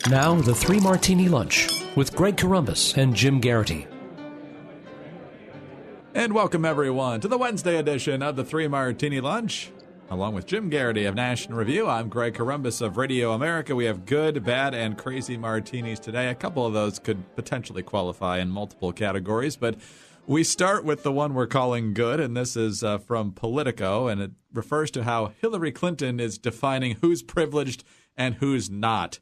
Now, the Three Martini Lunch with Greg Corombos and Jim Garrity. And welcome, everyone, to the Wednesday edition of the Three Martini Lunch. Along with Jim Garrity of National Review, I'm Greg Corombos of Radio America. We have good, bad, and crazy martinis today. A couple of those could potentially qualify in multiple categories, but we start with the one we're calling good, and this is from Politico, and it refers to how Hillary Clinton is defining who's privileged and who's not.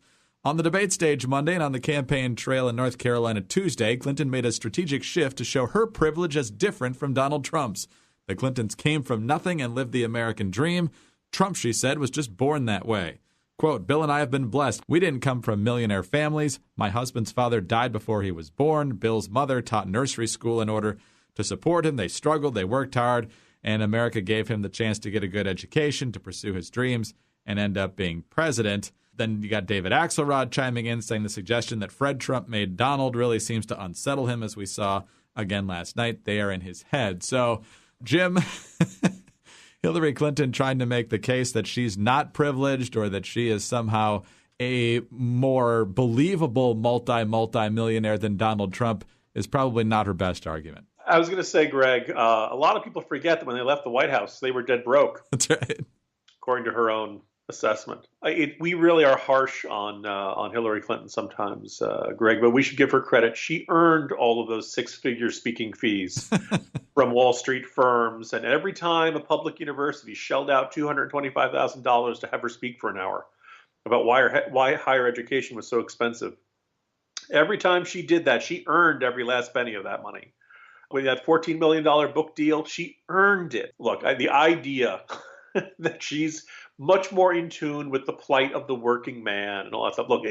On the debate stage Monday and on the campaign trail in North Carolina Tuesday, Clinton made a strategic shift to show her privilege as different from Donald Trump's. The Clintons came from nothing and lived the American dream. Trump, she said, was just born that way. Quote, Bill and I have been blessed. We didn't come from millionaire families. My husband's father died before he was born. Bill's mother taught nursery school in order to support him. They struggled, they worked hard, and America gave him the chance to get a good education, to pursue his dreams, and end up being president. Then you got David Axelrod chiming in, saying the suggestion that Fred Trump made Donald really seems to unsettle him, as we saw again last night. They are in his head. So, Jim, Hillary Clinton trying to make the case that she's not privileged or that she is somehow a more believable multi-millionaire than Donald Trump is probably not her best argument. I was going to say, Greg, a lot of people forget that when they left the White House, they were dead broke. That's right. According to her own assessment. We really are harsh on Hillary Clinton sometimes, Greg, but we should give her credit. She earned all of those six-figure speaking fees from Wall Street firms, and every time a public university shelled out $225,000 to have her speak for an hour about why higher education was so expensive, every time she did that, she earned every last penny of that money. With that $14 million book deal, she earned it. Look, the idea that she's much more in tune with the plight of the working man and all that stuff. Look,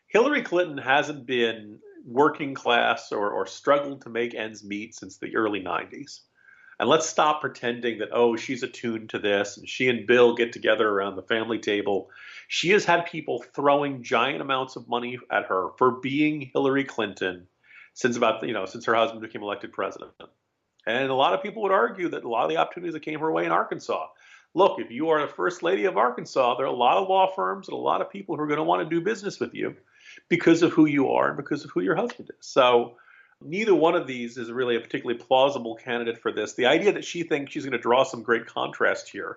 Hillary Clinton hasn't been working class or struggled to make ends meet since the early 90s. And let's stop pretending that, oh, she's attuned to this and she and Bill get together around the family table. She has had people throwing giant amounts of money at her for being Hillary Clinton since her husband became elected president. And a lot of people would argue that a lot of the opportunities that came her way in Arkansas. Look, if you are the first lady of Arkansas, there are a lot of law firms and a lot of people who are going to want to do business with you because of who you are and because of who your husband is. So neither one of these is really a particularly plausible candidate for this. The idea that she thinks she's going to draw some great contrast here,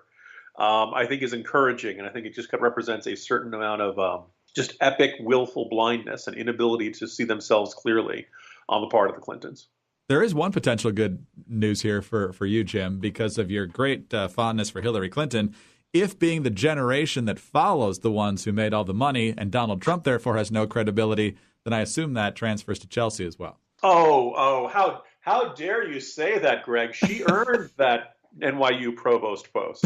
I think is encouraging. And I think it just represents a certain amount of just epic, willful blindness and inability to see themselves clearly on the part of the Clintons. There is one potential good news here for you, Jim, because of your great fondness for Hillary Clinton. If being the generation that follows the ones who made all the money and Donald Trump therefore has no credibility, then I assume that transfers to Chelsea as well. How dare you say that, Greg? She earned that NYU provost post.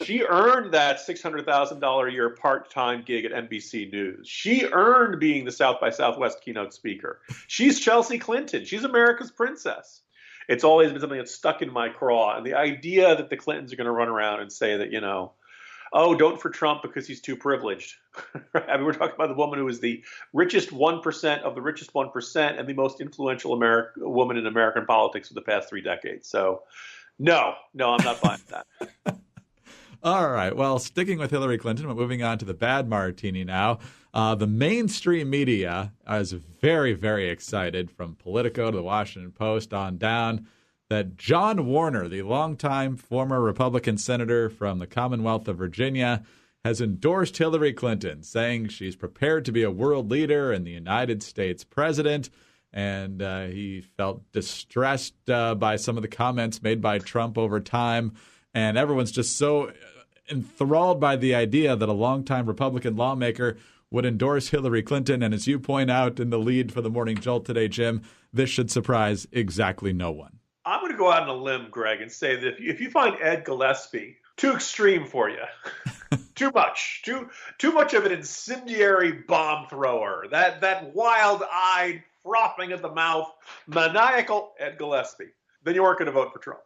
She earned that $600,000 a year part-time gig at NBC News. She earned being the South by Southwest keynote speaker. She's Chelsea Clinton. She's America's princess. It's always been something that's stuck in my craw. And the idea that the Clintons are going to run around and say that, oh, don't for Trump because he's too privileged. I mean, we're talking about the woman who is the richest 1% of the richest 1% and the most influential woman in American politics for the past 3 decades. So, no, I'm not buying that. All right. Well, sticking with Hillary Clinton, but moving on to the bad martini now. The mainstream media is very, very excited, from Politico to the Washington Post on down, that John Warner, the longtime former Republican senator from the Commonwealth of Virginia, has endorsed Hillary Clinton, saying she's prepared to be a world leader and the United States president. And he felt distressed by some of the comments made by Trump over time. And everyone's just so enthralled by the idea that a longtime Republican lawmaker would endorse Hillary Clinton. And as you point out in the lead for the Morning Jolt today, Jim, this should surprise exactly no one. I'm going to go out on a limb, Greg, and say that if you find Ed Gillespie too extreme for you, too much of an incendiary bomb thrower, that wild-eyed, frothing at the mouth, maniacal Ed Gillespie, then you aren't going to vote for Trump.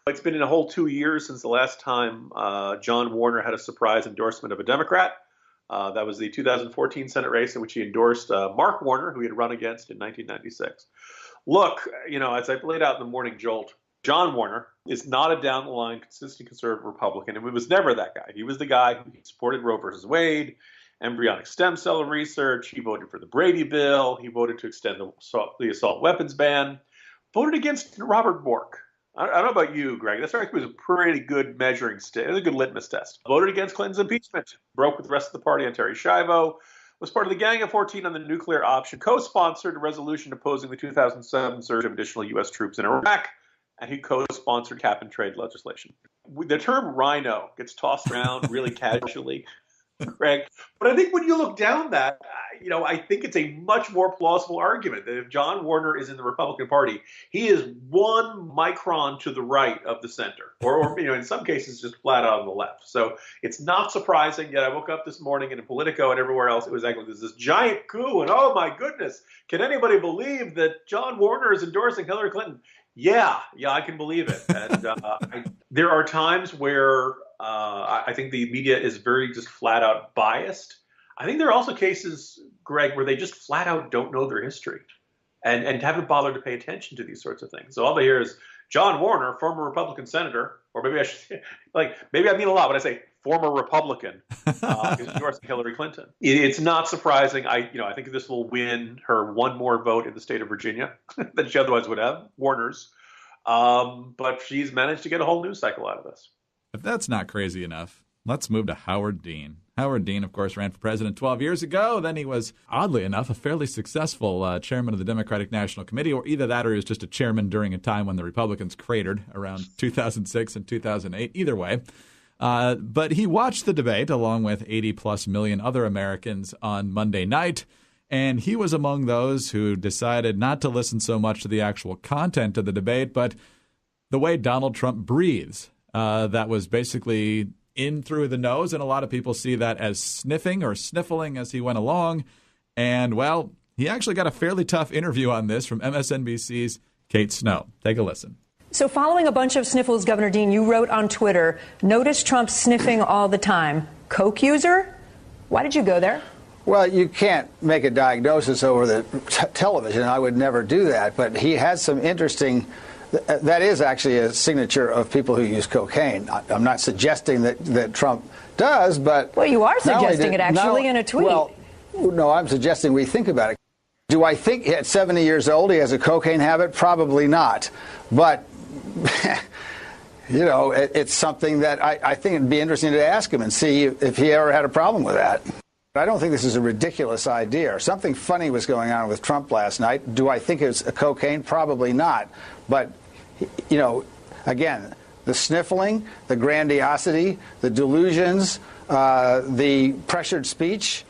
It's been a whole 2 years since the last time John Warner had a surprise endorsement of a Democrat. That was the 2014 Senate race in which he endorsed Mark Warner, who he had run against in 1996. Look, as I've laid out in the Morning Jolt, John Warner is not a down-the-line, consistent conservative Republican, and he was never that guy. He was the guy who supported Roe versus Wade. embryonic stem cell research. He voted for the Brady Bill. He voted to extend the assault weapons ban. Voted against Robert Bork. I don't know about you, Greg. That strikes me as a pretty good measuring stick, a good litmus test. Voted against Clinton's impeachment. Broke with the rest of the party on Terry Schiavo. Was part of the Gang of 14 on the nuclear option. Co-sponsored a resolution opposing the 2007 surge of additional U.S. troops in Iraq. And he co-sponsored cap-and-trade legislation. The term rhino gets tossed around really casually, Greg. But I think when you look down that, I think it's a much more plausible argument that if John Warner is in the Republican Party, he is 1 micron to the right of the center, or in some cases just flat out on the left. So it's not surprising. Yet I woke up this morning and in Politico and everywhere else, it was like there's this giant coup, and oh my goodness, can anybody believe that John Warner is endorsing Hillary Clinton? Yeah, I can believe it. And there are times where I think the media is very just flat out biased. I think there are also cases, Greg, where they just flat out don't know their history and haven't bothered to pay attention to these sorts of things. So all they hear is John Warner, former Republican senator, or maybe I should maybe I mean a lot when I say former Republican, is endorsing Hillary Clinton. It's not surprising. I think this will win her one more vote in the state of Virginia than she otherwise would have, Warner's. But she's managed to get a whole news cycle out of this. If that's not crazy enough, let's move to Howard Dean. Howard Dean, of course, ran for president 12 years ago. Then he was, oddly enough, a fairly successful chairman of the Democratic National Committee, or either that or he was just a chairman during a time when the Republicans cratered around 2006 and 2008. Either way. But he watched the debate along with 80-plus million other Americans on Monday night, and he was among those who decided not to listen so much to the actual content of the debate, but the way Donald Trump breathes. That was basically in through the nose, and a lot of people see that as sniffing or sniffling as he went along. And, well, he actually got a fairly tough interview on this from MSNBC's Kate Snow. Take a listen. So following a bunch of sniffles, Governor Dean, you wrote on Twitter, notice Trump sniffing all the time. Coke user? Why did you go there? Well, you can't make a diagnosis over the television. I would never do that. But he has some interesting... That is actually a signature of people who use cocaine. I'm not suggesting that Trump does, but... Well, you are suggesting it actually in a tweet. Well, no, I'm suggesting we think about it. Do I think at 70 years old he has a cocaine habit? Probably not. But, it's something that I think it'd be interesting to ask him and see if he ever had a problem with that. I don't think this is a ridiculous idea. Something funny was going on with Trump last night. Do I think it's a cocaine? Probably not. But, again, the sniffling, the grandiosity, the delusions, the pressured speech,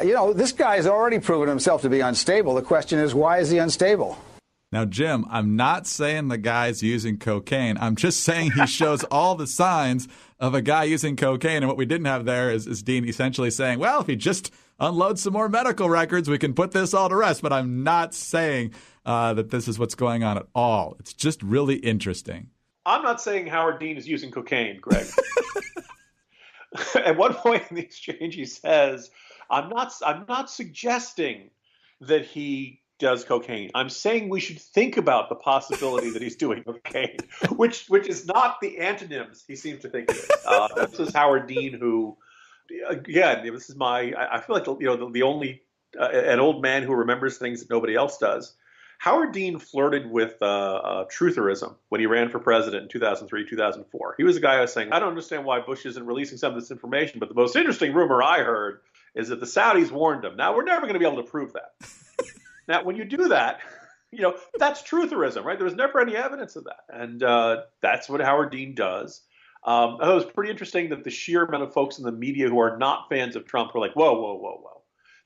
this guy's already proven himself to be unstable. The question is, why is he unstable? Now, Jim, I'm not saying the guy's using cocaine. I'm just saying he shows all the signs of a guy using cocaine. And what we didn't have there is Dean essentially saying, well, if he just unloads some more medical records, we can put this all to rest. But I'm not saying that this is what's going on at all. It's just really interesting. I'm not saying Howard Dean is using cocaine, Greg. At one point in the exchange, he says, I'm not suggesting that he does cocaine. I'm saying we should think about the possibility that he's doing cocaine, which is not the antonyms he seems to think it is. This is Howard Dean, who, again, this is I feel like the only an old man who remembers things that nobody else does. Howard Dean flirted with trutherism when he ran for president in 2003, 2004. He was a guy who was saying, I don't understand why Bush isn't releasing some of this information, but the most interesting rumor I heard is that the Saudis warned him. Now, we're never going to be able to prove that. Now, when you do that, that's trutherism, right? There was never any evidence of that. And that's what Howard Dean does. I thought it was pretty interesting that the sheer amount of folks in the media who are not fans of Trump were like, whoa, whoa, whoa, whoa.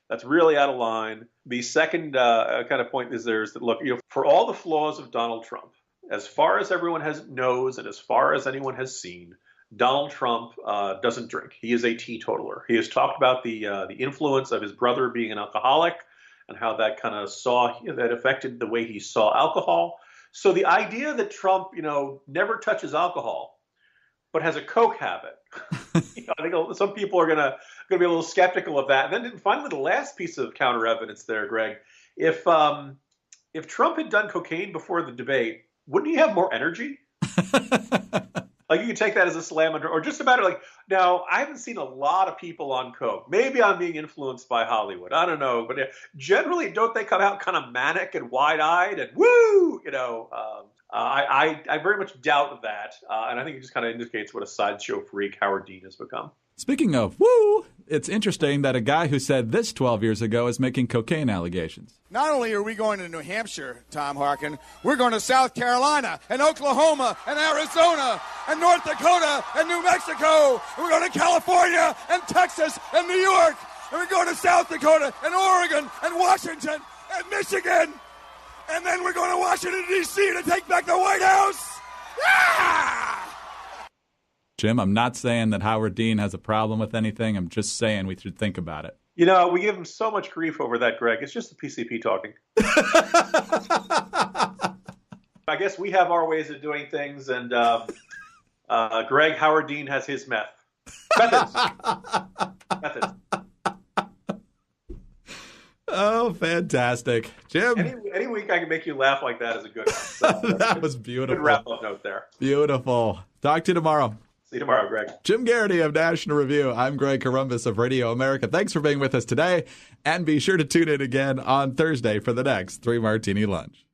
That's really out of line. The second kind of point is that, look, for all the flaws of Donald Trump, as far as everyone knows and as far as anyone has seen, Donald Trump doesn't drink. He is a teetotaler. He has talked about the influence of his brother being an alcoholic and how that kind of that affected the way he saw alcohol. So the idea that Trump, never touches alcohol, but has a Coke habit, I think some people are going to be a little skeptical of that. And then finally, the last piece of counter evidence there, Greg, if Trump had done cocaine before the debate, wouldn't he have more energy? Like, you can take that as a slam or just about it. Like, now, I haven't seen a lot of people on coke. Maybe I'm being influenced by Hollywood. I don't know. But generally, don't they come out kind of manic and wide-eyed and woo? I very much doubt that. And I think it just kind of indicates what a sideshow freak Howard Dean has become. Speaking of woo, it's interesting that a guy who said this 12 years ago is making cocaine allegations. Not only are we going to New Hampshire, Tom Harkin, we're going to South Carolina and Oklahoma and Arizona and North Dakota and New Mexico. And we're going to California and Texas and New York. And we're going to South Dakota and Oregon and Washington and Michigan. And then we're going to Washington, D.C. to take back the White House. Yeah! Jim, I'm not saying that Howard Dean has a problem with anything. I'm just saying we should think about it. You know, we give him so much grief over that, Greg. It's just the PCP talking. I guess we have our ways of doing things, and Greg, Howard Dean has his methods. Oh, fantastic. Jim. Any week I can make you laugh like that is a good one. So, that was beautiful. Good wrap-up note there. Beautiful. Talk to you tomorrow. See you tomorrow, Greg. Jim Garrity of National Review. I'm Greg Corombos of Radio America. Thanks for being with us today, and be sure to tune in again on Thursday for the next 3 Martini Lunch.